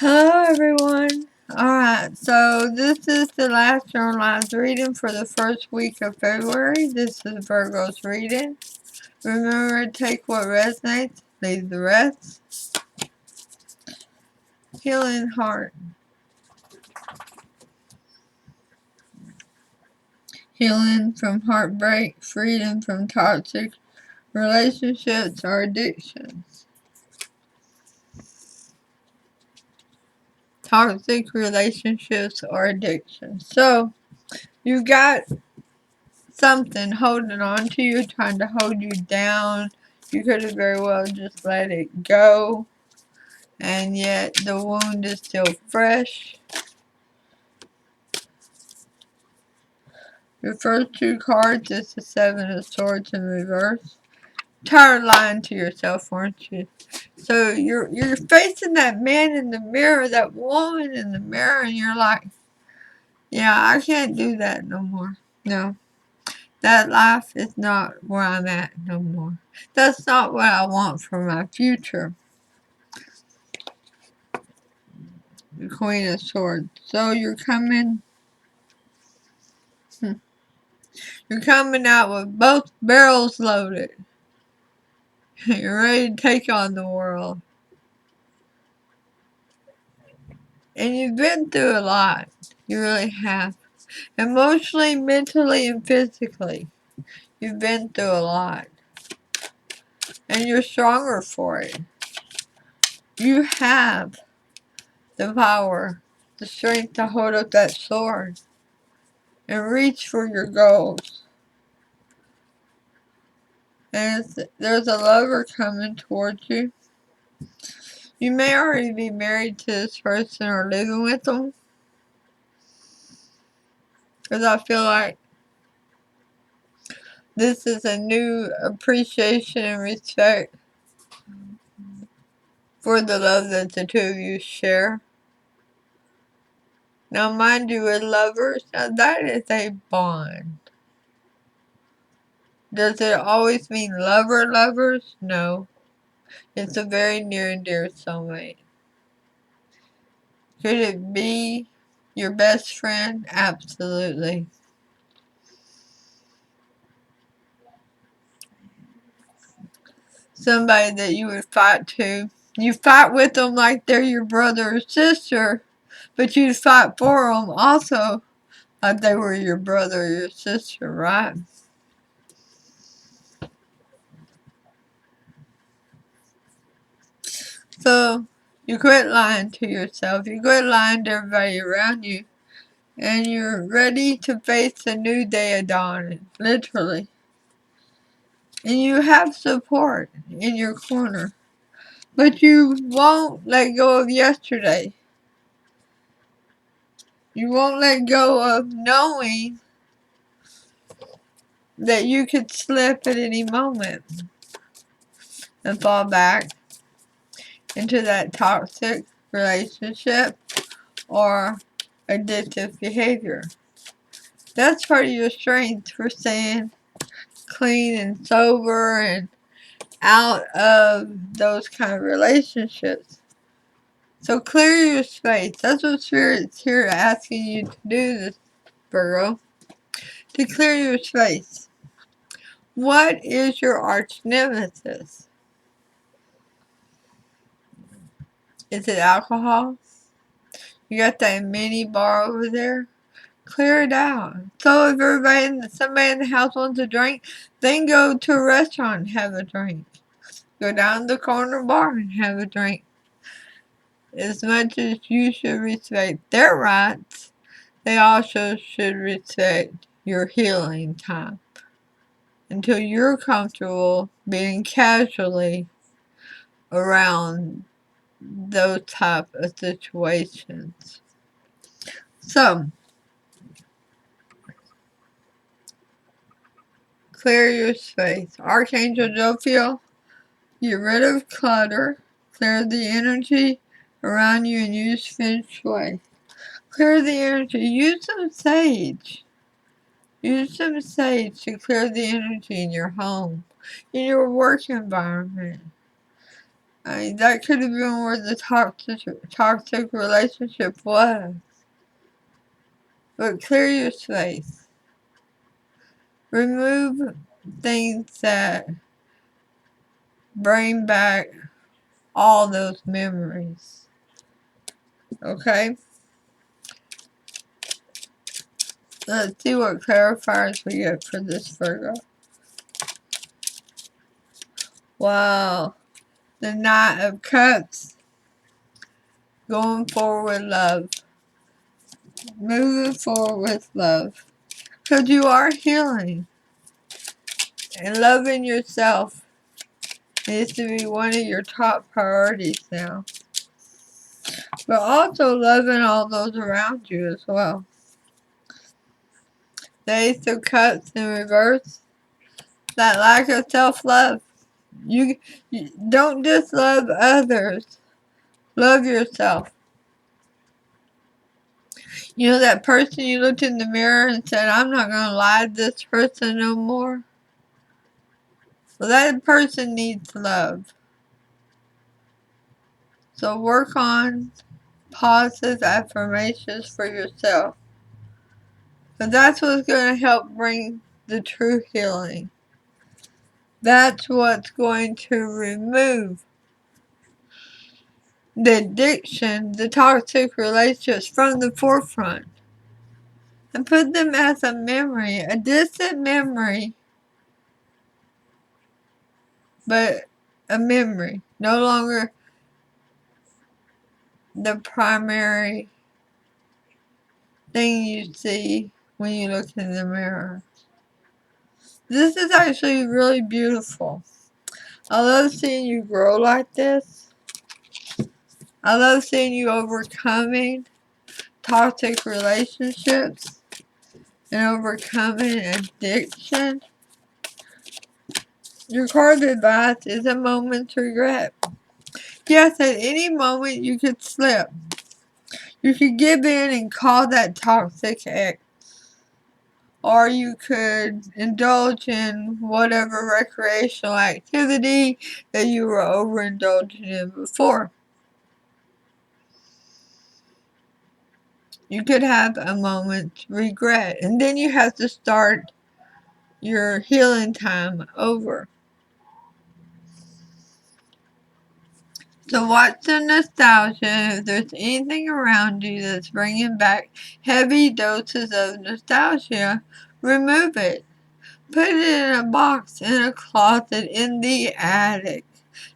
Hello everyone. Alright, so this is the last generalized reading for the first week of February. This is Virgo's reading. Remember to take what resonates, leave the rest. Healing heart. Healing from heartbreak, freedom from toxic relationships or addictions. Toxic relationships or addictions. So, you got something holding on to you, trying to hold you down. You could have very well just let it go, and yet the wound is still fresh. Your first two cards is the Seven of Swords in reverse. Tired of lying to yourself, aren't you? So you're facing that man in the mirror, that woman in the mirror, and you're like, yeah, I can't do that no more. No. That life is not where I'm at no more. That's not what I want for my future. The Queen of Swords. So you're coming out with both barrels loaded. You're ready to take on the world. And you've been through a lot. You really have. Emotionally, mentally, and physically. You've been through a lot. And you're stronger for it. You have the power, the strength to hold up that sword and reach for your goals. And there's a lover coming towards you. You may already be married to this person or living with them. Because I feel like this is a new appreciation and respect for the love that the two of you share. Now, mind you, with lovers, now that is a bond. Does it always mean lovers? No. It's a very near and dear soulmate. Could it be your best friend? Absolutely. Somebody that you would fight to. You fight with them like they're your brother or sister, but you'd fight for them also like they were your brother or your sister, right? So, you quit lying to yourself. You quit lying to everybody around you. And you're ready to face a new day of dawning, literally. And you have support in your corner. But you won't let go of yesterday. You won't let go of knowing that you could slip at any moment and fall back into that toxic relationship or addictive behavior. That's part of your strength for staying clean and sober and out of those kind of relationships. So clear your space. That's what Spirit's here asking you to do, this Virgo. To clear your space. What is your arch nemesis? Is it alcohol? You got that mini bar over there? Clear it out. So if somebody in the house wants a drink, then go to a restaurant and have a drink. Go down to the corner bar and have a drink. As much as you should respect their rights, they also should respect your healing time until you're comfortable being casually around those type of situations. So, clear your space. Archangel Jophiel, get rid of clutter, clear the energy around you, and use Feng Shui. Clear the energy. Use some sage. Use some sage to clear the energy in your home, in your work environment. I mean, that could have been where the toxic relationship was. But clear your space. Remove things that bring back all those memories. Okay? Let's see what clarifiers we get for this Virgo. Wow. The Knight of Cups. Going forward with love. Moving forward with love. Because you are healing. And loving yourself needs to be one of your top priorities now. But also loving all those around you as well. The Ace of Cups in reverse. That lack of self-love. You don't just love others. Love yourself. You know that person you looked in the mirror and said, I'm not going to lie to this person no more? Well, that person needs love. So work on positive affirmations for yourself. Because that's what's going to help bring the true healing. That's what's going to remove the addiction, the toxic relationships from the forefront. And put them as a memory, a distant memory, but a memory. No longer the primary thing you see when you look in the mirror. This is actually really beautiful. I love seeing you grow like this. I love seeing you overcoming toxic relationships and overcoming addiction. Your card advice is a moment's regret. Yes, at any moment you could slip. You could give in and call that toxic ex. Or you could indulge in whatever recreational activity that you were overindulging in before. You could have a moment's regret. And then you have to start your healing time over. So watch the nostalgia. If there's anything around you that's bringing back heavy doses of nostalgia, remove it. Put it in a box in a closet in the attic.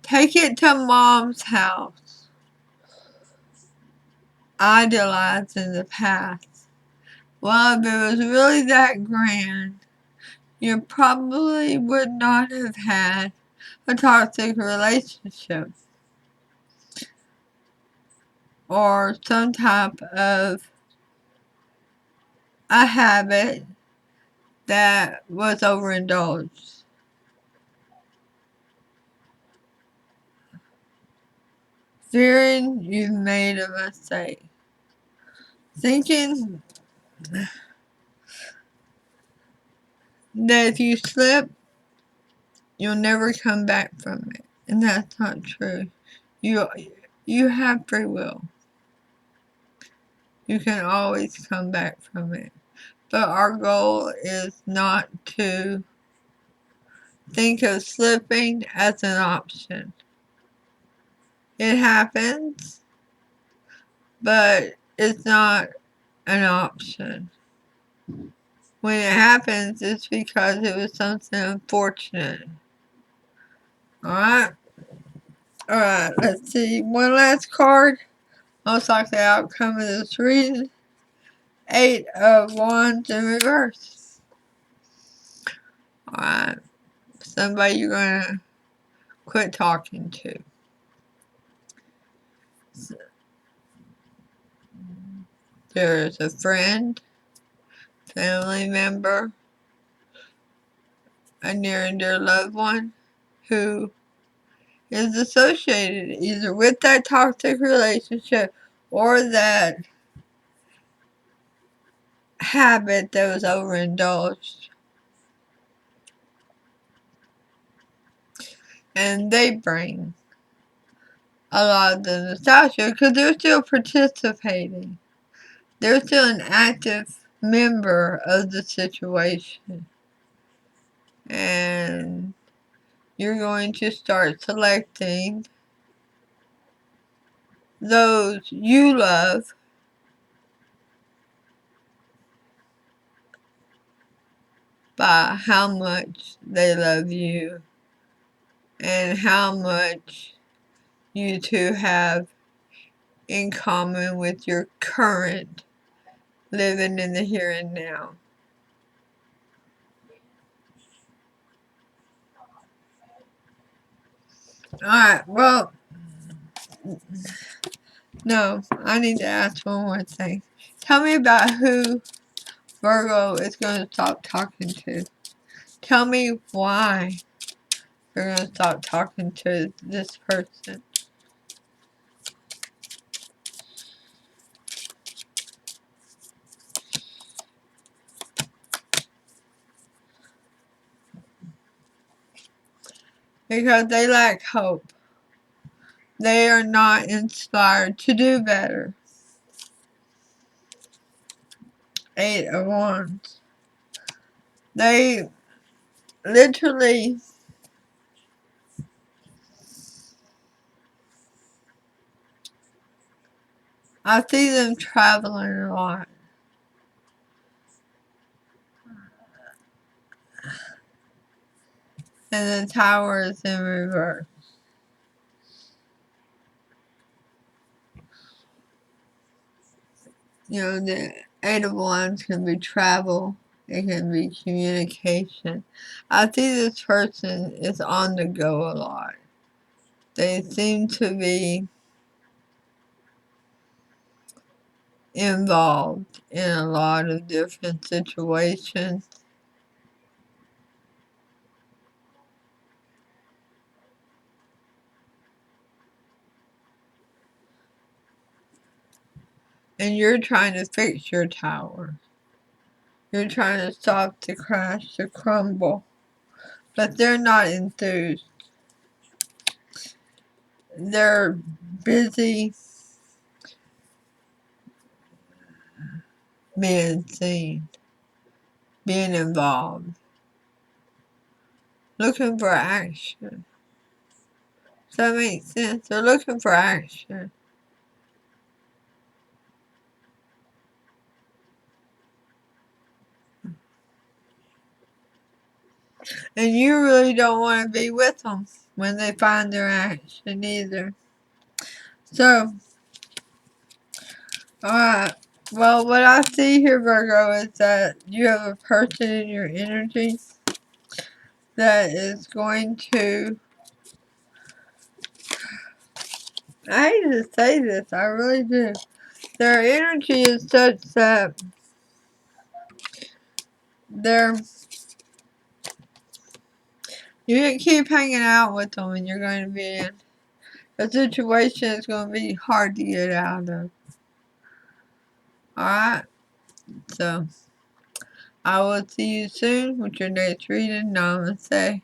Take it to mom's house. Idolize in the past. Well, if it was really that grand, you probably would not have had a toxic relationship. Or some type of a habit that was overindulged. Fearing you've made a mistake. Thinking that if you slip, you'll never come back from it. And that's not true. You have free will. You can always come back from it. But our goal is not to think of slipping as an option. It happens, but it's not an option. When it happens, it's because it was something unfortunate. Alright? Alright, let's see. One last card. Most likely outcome of this reading. 8 of Wands in reverse. Alright. Somebody you're going to quit talking to. There's a friend, family member, a near and dear loved one who is associated either with that toxic relationship or that habit that was overindulged. And they bring a lot of the nostalgia because they're still participating. They're still an active member of the situation. And you're going to start selecting those you love by how much they love you and how much you two have in common with your current living in the here and now. Alright, well, no, I need to ask one more thing. Tell me about who Virgo is going to stop talking to. Tell me why you're going to stop talking to this person. Because they lack hope. They are not inspired to do better. 8 of Wands. They literally, I see them traveling a lot. And the Tower is in reverse. You know, the 8 of Wands can be travel. It can be communication. I see this person is on the go a lot. They seem to be involved in a lot of different situations. And you're trying to fix your tower. You're trying to stop the crash, the crumble. But they're not enthused. They're busy being seen, being involved, looking for action. Does that make sense? They're looking for action. And you really don't want to be with them when they find their action either. So, alright. Well, what I see here, Virgo, is that you have a person in your energy that is going to, I hate to say this, I really do. Their energy is such that you can keep hanging out with them and you're going to be in a situation that's going to be hard to get out of. Alright? So, I will see you soon with your next reading. Namaste.